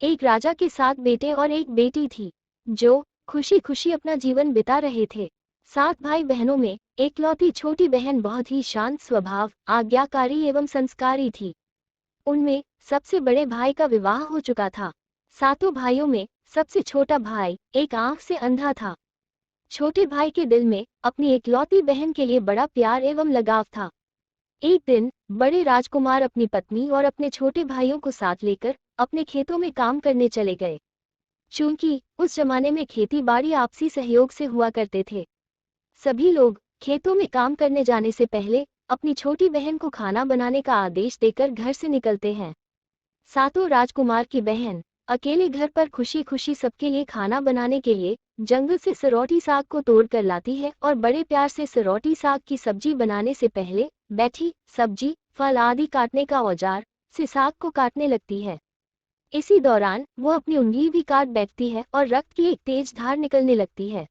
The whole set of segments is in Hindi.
एक राजा के 7 बेटे और एक बेटी थी, जो खुशी खुशी अपना जीवन बिता रहे थे। 7 भाई बहनों में एकलौती छोटी बहन बहुत ही शांत स्वभाव, आज्ञाकारी एवं संस्कारी थी। उनमें सबसे बड़े भाई का विवाह हो चुका था। सातों भाइयों में सबसे छोटा भाई एक आंख से अंधा था। छोटे भाई के दिल में अपनी एकलौती बहन के लिए बड़ा प्यार एवं लगाव था। एक दिन बड़े राजकुमार अपनी पत्नी और अपने छोटे भाइयों को साथ लेकर अपने खेतों में काम करने चले गए। चूंकि उस जमाने में खेती बाड़ी आपसी सहयोग से हुआ करते थे, सभी लोग खेतों में काम करने जाने से पहले अपनी छोटी बहन को खाना बनाने का आदेश देकर घर से निकलते हैं। सातों राजकुमार की बहन अकेले घर पर खुशी खुशी सबके लिए खाना बनाने के लिए जंगल से सरौटी साग को तोड़ कर लाती है और बड़े प्यार से सरौटी साग की सब्जी बनाने से पहले बैठी सब्जी, फल आदि काटने का औजार से साग को काटने लगती है। इसी दौरान वो अपनी उंगली भी काट बैठती है और रक्त की एक तेज धार निकलने लगती है,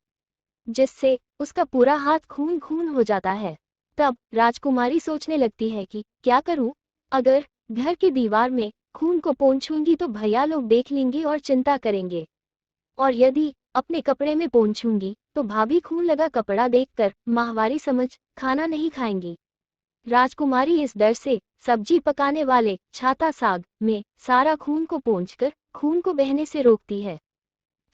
जिससे उसका पूरा हाथ खून खून हो जाता है। तब राजकुमारी सोचने लगती है कि क्या करूं? अगर घर की दीवार में खून को पोंछूंगी तो भैया लोग देख लेंगे और चिंता करेंगे, और यदि अपने कपड़े में पोंछूंगी तो भाभी खून लगा कपड़ा देखकर माहवारी समझ खाना नहीं खाएंगी। राजकुमारी इस डर से सब्जी पकाने वाले छाता साग में सारा खून को पोंछकर खून को बहने से रोकती है।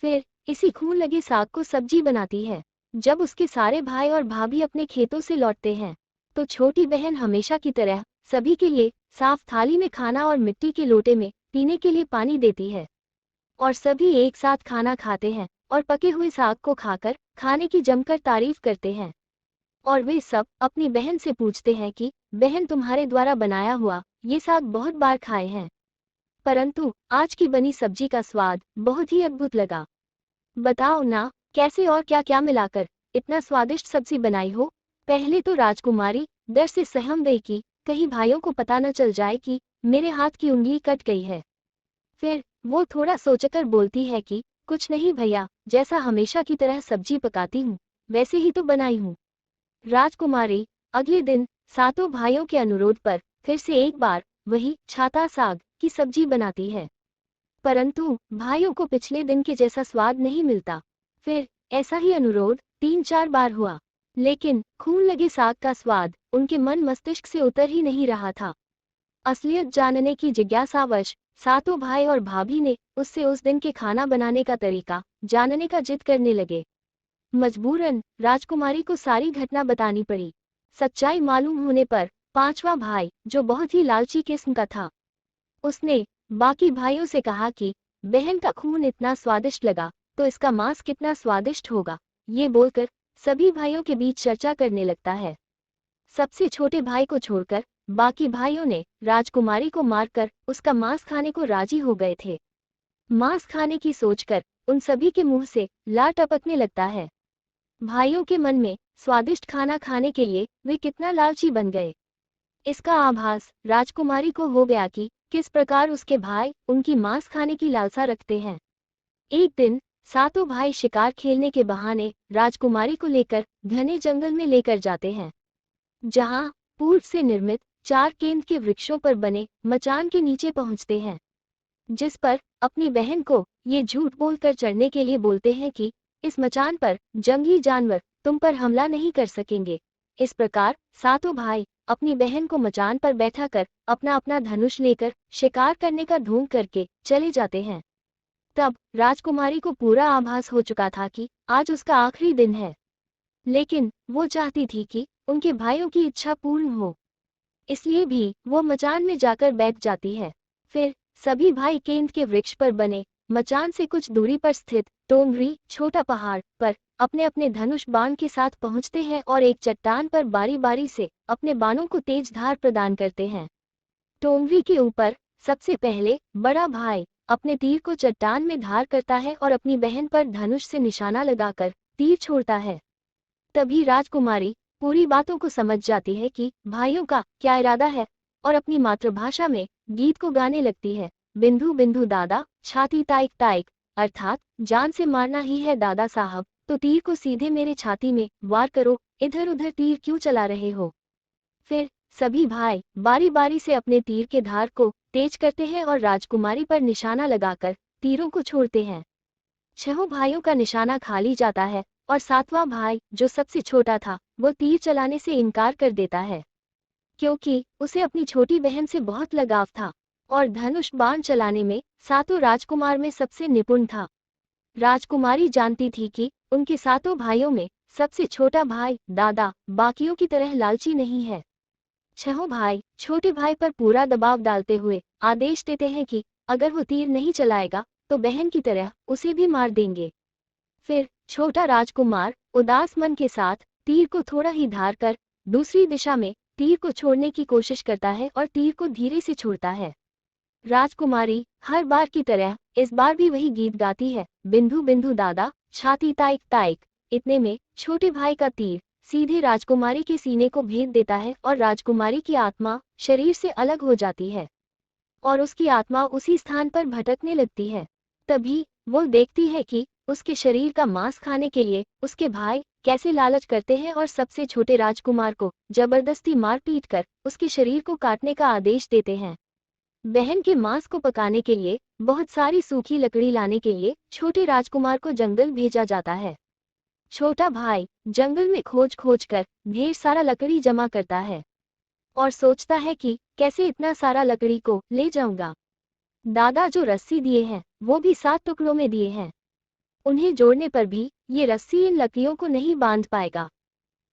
फिर इसी खून लगे साग को सब्जी बनाती है। जब उसके सारे भाई और भाभी अपने खेतों से लौटते हैं, तो छोटी बहन हमेशा की तरह सभी के लिए साफ थाली में खाना और मिट्टी के लोटे में पीने के लिए पानी देती है, और सभी एक साथ खाना खाते हैं और पके हुए साग को खाकर खाने की जमकर तारीफ करते हैं। और वे सब अपनी बहन से पूछते हैं कि बहन, तुम्हारे द्वारा बनाया हुआ ये साग बहुत बार खाए हैं, परंतु आज की बनी सब्जी का स्वाद बहुत ही अद्भुत लगा। बताओ ना, कैसे और क्या क्या मिलाकर इतना स्वादिष्ट सब्जी बनाई हो? पहले तो राजकुमारी डर से सहम गई कि कहीं भाइयों को पता न चल जाए कि मेरे हाथ की उंगली कट गई है। फिर वो थोड़ा सोचकर बोलती है कि कुछ नहीं भैया, जैसा हमेशा की तरह सब्जी पकाती हूँ वैसे ही तो बनाई हूँ। राजकुमारी अगले दिन सातों भाइयों के अनुरोध पर फिर से एक बार वही छाता साग की सब्जी बनाती है, परंतु भाइयों को पिछले दिन के जैसा स्वाद नहीं मिलता। फिर ऐसा ही अनुरोध 3-4 बार हुआ, लेकिन खून लगे साग का स्वाद उनके मन मस्तिष्क से उतर ही नहीं रहा था। असलियत जानने की जिज्ञासावश सातों भाई और भाभी ने उससे उस दिन के खाना बनाने का तरीका जानने का जिद करने लगे। मजबूरन राजकुमारी को सारी घटना बतानी पड़ी। सच्चाई मालूम होने पर पांचवा भाई, जो बहुत ही लालची किस्म का था, उसने बाकी भाइयों से कहा कि बहन का खून इतना स्वादिष्ट लगा तो इसका मांस कितना स्वादिष्ट होगा। ये बोलकर सभी भाइयों के बीच चर्चा करने लगता है। सबसे छोटे भाई को छोड़कर बाकी भाइयों ने राजकुमारी को मारकर उसका मांस खाने को राजी हो गए थे। मांस खाने की सोचकर उन सभी के मुंह से लार टपकने लगता है। भाइयों के मन में स्वादिष्ट खाना खाने के लिए वे कितना लालची बन गए, इसका आभास राजकुमारी को हो गया कि किस प्रकार उसके भाई उनकी मांस खाने की लालसा रखते हैं। एक दिन सातों भाई शिकार खेलने के बहाने राजकुमारी को लेकर घने जंगल में लेकर जाते हैं, जहां पूर्व से निर्मित 4 केंद्र के वृक्षों पर बने मचान के नीचे पहुंचते हैं, जिस पर अपनी बहन को ये झूठ बोलकर चढ़ने के लिए बोलते हैं कि इस मचान पर जंगली जानवर तुम पर हमला नहीं कर सकेंगे। इस प्रकार सातों भाई अपनी बहन को मचान पर बैठाकर अपना अपना धनुष लेकर शिकार करने का ढोंग करके चले जाते हैं। तब राजकुमारी को पूरा आभास हो चुका था कि आज उसका आखिरी दिन है, लेकिन वो चाहती थी कि उनके भाइयों की इच्छा पूर्ण हो, इसलिए भी वो मचान में जाकर बैठ जाती है। फिर सभी भाई केंद्र के वृक्ष पर बने मचान से कुछ दूरी पर स्थित टोंगरी छोटा पहाड़ पर अपने अपने धनुष बाण के साथ पहुंचते हैं और एक चट्टान पर बारी बारी से अपने बाणों को तेज धार प्रदान करते हैं। टोंगरी के ऊपर सबसे पहले बड़ा भाई अपने तीर को चट्टान में धार करता है और अपनी बहन पर धनुष से निशाना लगाकर तीर छोड़ता है। तभी राजकुमारी पूरी बातों को समझ जाती है कि भाइयों का क्या इरादा है, और अपनी मातृभाषा में गीत को गाने लगती है। बिंदु बिंदु दादा, छाती ताइक ताइक, अर्थात जान से मारना ही है दादा साहब, तो तीर को सीधे मेरे छाती में वार करो, इधर उधर तीर क्यों चला रहे हो। फिर सभी भाई बारी बारी से अपने तीर के धार को तेज करते हैं और राजकुमारी पर निशाना लगाकर तीरों को छोड़ते हैं। छहों भाइयों का निशाना खाली जाता है और सातवां भाई, जो सबसे छोटा था, वो तीर चलाने से इनकार कर देता है, क्योंकि उसे अपनी छोटी बहन से बहुत लगाव था और धनुष बाण चलाने में सातों राजकुमार में सबसे निपुण था। राजकुमारी जानती थी कि उनके सातों भाइयों में सबसे छोटा भाई दादा बाकियों की तरह लालची नहीं है। छहों भाई छोटे भाई पर पूरा दबाव डालते हुए आदेश देते हैं कि अगर वो तीर नहीं चलाएगा तो बहन की तरह उसे भी मार देंगे। फिर छोटा राजकुमार उदास मन के साथ तीर को थोड़ा ही धार कर दूसरी दिशा में तीर को छोड़ने की कोशिश करता है और तीर को धीरे से छोड़ता है। राजकुमारी हर बार की तरह इस बार भी वही गीत गाती है, बिंदु बिंदु दादा छाती ताइक ताइक। इतने में छोटे भाई का तीर सीधे राजकुमारी के सीने को भेद देता है और राजकुमारी की आत्मा शरीर से अलग हो जाती है और उसकी आत्मा उसी स्थान पर भटकने लगती है। तभी वो देखती है कि उसके शरीर का मांस खाने के लिए उसके भाई कैसे लालच करते हैं और सबसे छोटे राजकुमार को जबरदस्ती मार पीट कर उसके शरीर को काटने का आदेश देते हैं। बहन के मांस को पकाने के लिए बहुत सारी सूखी लकड़ी लाने के लिए छोटे राजकुमार को जंगल भेजा जाता है। छोटा भाई जंगल में खोज खोज कर ढेर सारा लकड़ी जमा करता है और सोचता है कि कैसे इतना सारा लकड़ी को ले जाऊंगा। दादा जो रस्सी दिए हैं वो भी 7 टुकड़ों में दिए हैं, उन्हें जोड़ने पर भी ये रस्सी इन लकड़ियों को नहीं बांध पाएगा।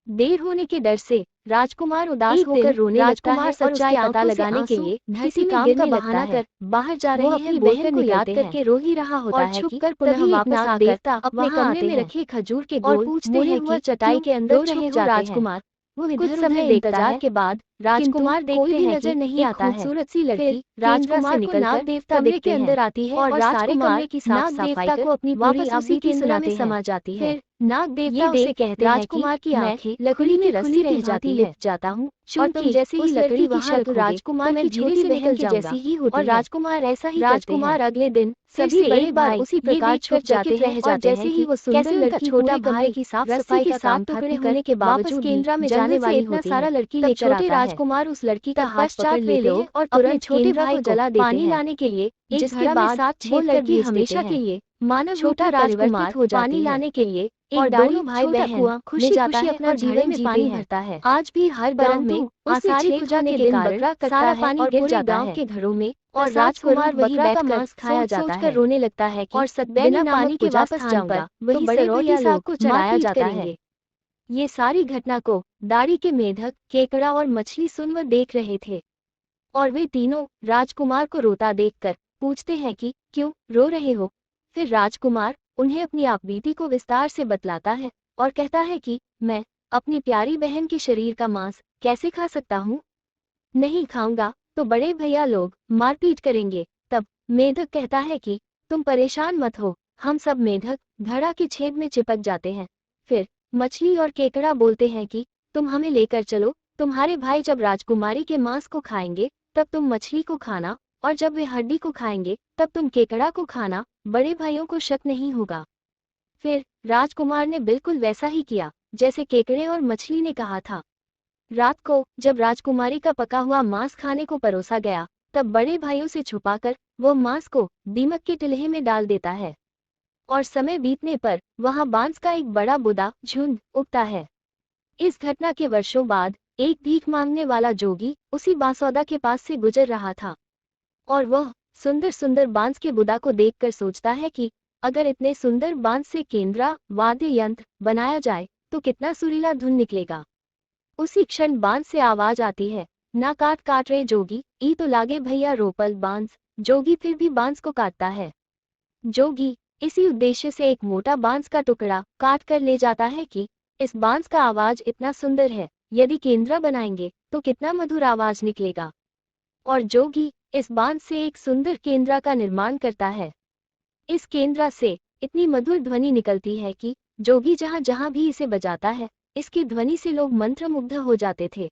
देर होने के डर से राजकुमार उदास होकर रोने लगता है और सच्चाई पता लगाने के लिए किसी काम का बहाना कर बाहर जा रहे हैं। बहन को याद करके रो ही रहा होता है कि तभी एक नाग देवता अपने कमरे में रखे खजूर के गोल मोड़े हुए चटाई के अंदर छुप जाते हैं। राजकुमार कुछ समय इंतजार के बाद राजकुमार देखते हैं नजर नहीं आता है। खूबसूरत सी लड़की राजकुमार को नाग देवता कमरे के अंदर आती है और सारे कमरे की साफ सफाई कर अपनी वापस उसी केंद्र में समा जाती है। नाग देवता उसे कहते हैं राजकुमार की आंखें लकड़ी में रस्सी रह जाती है जाता हूँ और तुम जैसे ही लकड़ी वहां राजकुमार की छोटी बहन की जैसी ही होती और राजकुमार ऐसा ही राजकुमार अगले दिन सभी बड़े बार उसी प्रकार छुप जाते हैं और जैसे ही वो सुंदर लड़की छोटा भाई की साफ सफाई के साथ टुकड़े होने के बावजूद केंद्र में जाने वाली होती सारा लड़की लेकर आता है। राजकुमार उस लड़की का हाथ पकड़ लेते हैं और तुरंत छोटे भाई को जला देते हैं पानी लाने के लिए, जिसके बाद वो लड़की हमेशा के लिए मानव छोटा राजकुमार हो जाती है पानी लाने के लिए और दोनों भाई बहन खुशी खुशी अपना जीवन में पानी भरता है। आज भी हर बरन में आषाढ़ी पूजा के दिन बकरा सारा पानी गिर जाता है गांव के घरों में और राजकुमार वही बैठकर खाया जाता है, रोने लगता है कि और बिना पानी के वापस जाऊंगा वही सरौती साग को चढ़ाया जाता है। ये सारी घटना को दाढ़ी के मेढक, केकड़ा और मछली सुनवर देख रहे थे और वे तीनों राजकुमार को रोता देखकर पूछते हैं कि क्यों रो रहे हो। फिर राजकुमार उन्हें अपनी आपबीती को विस्तार से बतलाता है और कहता है कि मैं अपनी प्यारी बहन के शरीर का मांस कैसे खा सकता हूँ, नहीं खाऊंगा तो बड़े भैया लोग मारपीट करेंगे। तब मेढक कहता है कि तुम परेशान मत हो, हम सब मेढक घड़ा के छेद में चिपक जाते हैं। फिर मछली और केकड़ा बोलते हैं कि तुम हमें लेकर चलो, तुम्हारे भाई जब राजकुमारी के मांस को खाएंगे तब तुम मछली को खाना और जब वे हड्डी को खाएंगे तब तुम केकड़ा को खाना, बड़े भाइयों को शक नहीं होगा। फिर राजकुमार ने बिल्कुल वैसा ही किया जैसे केकड़े और मछली ने कहा था। रात को जब राजकुमारी का पका हुआ मांस खाने को परोसा गया तब बड़े भाइयों से छुपाकर वो मांस को दीमक के टिल्हे में डाल देता है और समय बीतने पर वहां बांस का एक बड़ा बुदा झुंड उगता है। इस घटना के वर्षों बाद एक भीख मांगने वाला जोगी उसी बांसौदा के पास से गुजर रहा था और वह सुंदर सुंदर बांस के बुदा को देखकर सोचता है कि अगर इतने सुंदर बांस से केंद्रा वाद्य यंत्र बनाया जाए तो कितना सुरीला धुन निकलेगा। उसी क्षण बांस से आवाज आती है, ना काट काट रे जोगी, ई तो लागे भैया रोपल बांस। जोगी फिर भी बांस को काटता है। जोगी इसी उद्देश्य से एक मोटा बांस का टुकड़ा काट कर ले जाता है कि इस बांस का आवाज इतना सुंदर है, यदि केंद्रा बनाएंगे तो कितना मधुर आवाज निकलेगा। और जोगी इस बांस से एक सुंदर केंद्रा का निर्माण करता है। इस केंद्रा से इतनी मधुर ध्वनि निकलती है कि जोगी जहां जहां भी इसे बजाता है इसकी ध्वनि से लोग मंत्रमुग्ध हो जाते थे।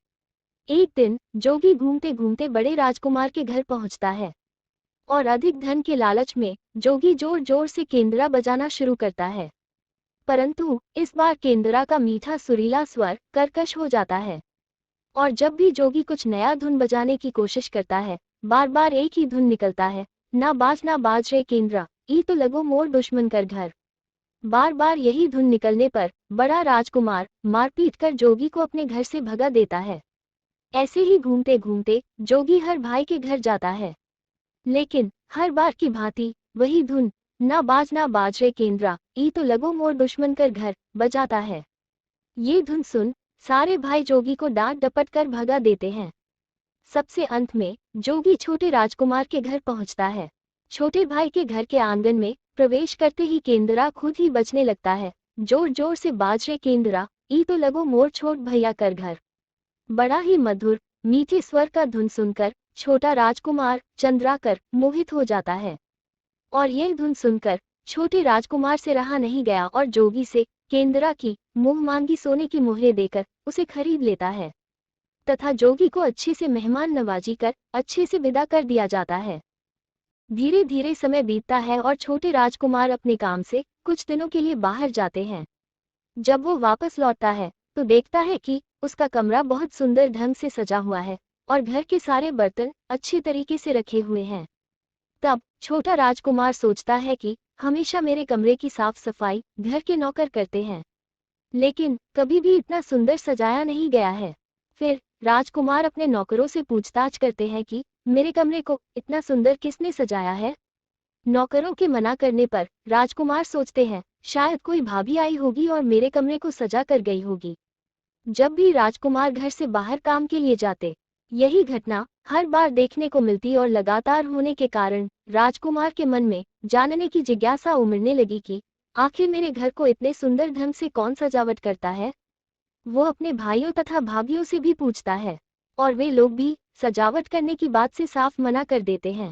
एक दिन जोगी घूमते घूमते बड़े राजकुमार के घर पहुंचता है और अधिक धन के लालच में जोगी जोर जोर से केंद्रा बजाना शुरू करता है, परंतु इस बार केंद्रा का मीठा सुरीला स्वर कर्कश हो जाता है और जब भी जोगी कुछ नया धुन बजाने की कोशिश करता है बार बार एक ही धुन निकलता है, ना बाज रे केंद्रा। ई तो लगो मोर दुश्मन कर घर। बार बार यही धुन निकलने पर बड़ा राजकुमार मारपीट कर जोगी को अपने घर से भगा देता है। ऐसे ही घूमते घूमते जोगी हर भाई के घर जाता है, लेकिन हर बार की भांति वही धुन, ना बाज रे केंद्रा ई तो लगो मोर दुश्मन कर घर, बजाता है। ये धुन सुन सारे भाई जोगी को डांट डपट कर भगा देते हैं। सबसे अंत में जोगी छोटे राजकुमार के घर पहुंचता है। छोटे भाई के घर के आंगन में प्रवेश करते ही केंद्रा खुद ही बजने लगता है, जोर जोर से बाज रे केंद्रा ई तो लगो मोर छोट भैया कर घर। बड़ा ही मधुर मीठे स्वर का धुन सुनकर छोटा राजकुमार चंद्राकर मोहित हो जाता है। और यह धुन सुनकर छोटे राजकुमार से रहा नहीं गया और जोगी से केंद्रा की मुंह मांगी सोने की मुहरें देकर उसे खरीद लेता है तथा जोगी को अच्छे से मेहमान नवाजी कर अच्छे से विदा कर दिया जाता है। धीरे धीरे समय बीतता है और छोटे राजकुमार अपने काम से कुछ दिनों के लिए बाहर जाते हैं। जब वो वापस लौटता है तो देखता है कि उसका कमरा बहुत सुंदर ढंग से सजा हुआ है और घर के सारे बर्तन अच्छे तरीके से रखे हुए हैं। तब छोटा राजकुमार सोचता है कि हमेशा मेरे कमरे की साफ सफाई घर के नौकर करते हैं, लेकिन कभी भी इतना सुंदर सजाया नहीं गया है। फिर राजकुमार अपने नौकरों से पूछताछ करते हैं कि मेरे कमरे को इतना सुंदर किसने सजाया है। नौकरों के मना करने पर राजकुमार सोचते हैं शायद कोई भाभी आई होगी और मेरे कमरे को सजा कर गई होगी। जब भी राजकुमार घर से बाहर काम के लिए जाते, यही घटना हर बार देखने को मिलती और लगातार होने के कारण राजकुमार के मन में जानने की जिज्ञासा उमड़ने लगी कि आखिर मेरे घर को इतने सुंदर ढंग से कौन सजावट करता है। वो अपने भाइयों तथा भाभियों से भी पूछता है और वे लोग भी सजावट करने की बात से साफ मना कर देते हैं।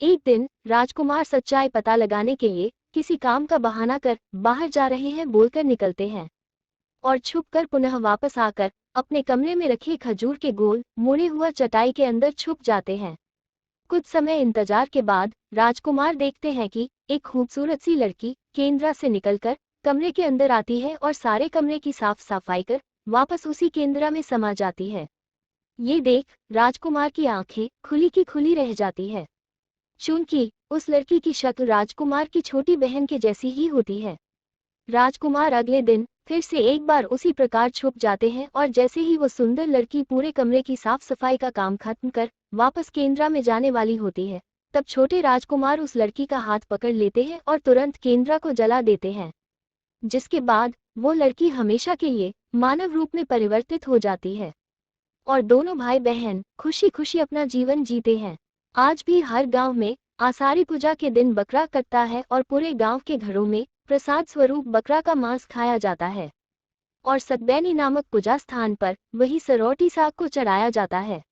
एक दिन राजकुमार सच्चाई पता लगाने के लिए किसी काम का बहाना कर बाहर जा रहे हैं बोलकर निकलते हैं और छुपकर पुनः वापस आकर अपने कमरे में रखे खजूर के गोल मुड़े हुआ चटाई के अंदर छुप जाते हैं। कुछ समय इंतजार के बाद राजकुमार देखते हैं कि एक खूबसूरत सी लड़की केंद्रा से निकलकर कमरे के अंदर आती है और सारे कमरे की साफ सफाई कर वापस उसी केंद्रा में समा जाती है। ये देख राजकुमार की आंखें खुली की खुली रह जाती है, चूंकि उस लड़की की शक्ल राजकुमार की छोटी बहन के जैसी ही होती है। राजकुमार अगले दिन फिर से एक बार उसी प्रकार छुप जाते हैं और जैसे ही वो सुंदर लड़की पूरे कमरे की साफ सफाई का काम खत्म कर वापस केंद्रा में जाने वाली होती है, तब छोटे राजकुमार उस लड़की का हाथ पकड़ लेते हैं और तुरंत केंद्रा को जला देते हैं, जिसके बाद वो लड़की हमेशा के लिए मानव रूप में परिवर्तित हो जाती है और दोनों भाई बहन खुशी खुशी अपना जीवन जीते हैं। आज भी हर गांव में आषाढ़ी पूजा के दिन बकरा कटता है और पूरे गांव के घरों में प्रसाद स्वरूप बकरा का मांस खाया जाता है और सतबैनी नामक पूजा स्थान पर वही सरौटी साग को चढ़ाया जाता है।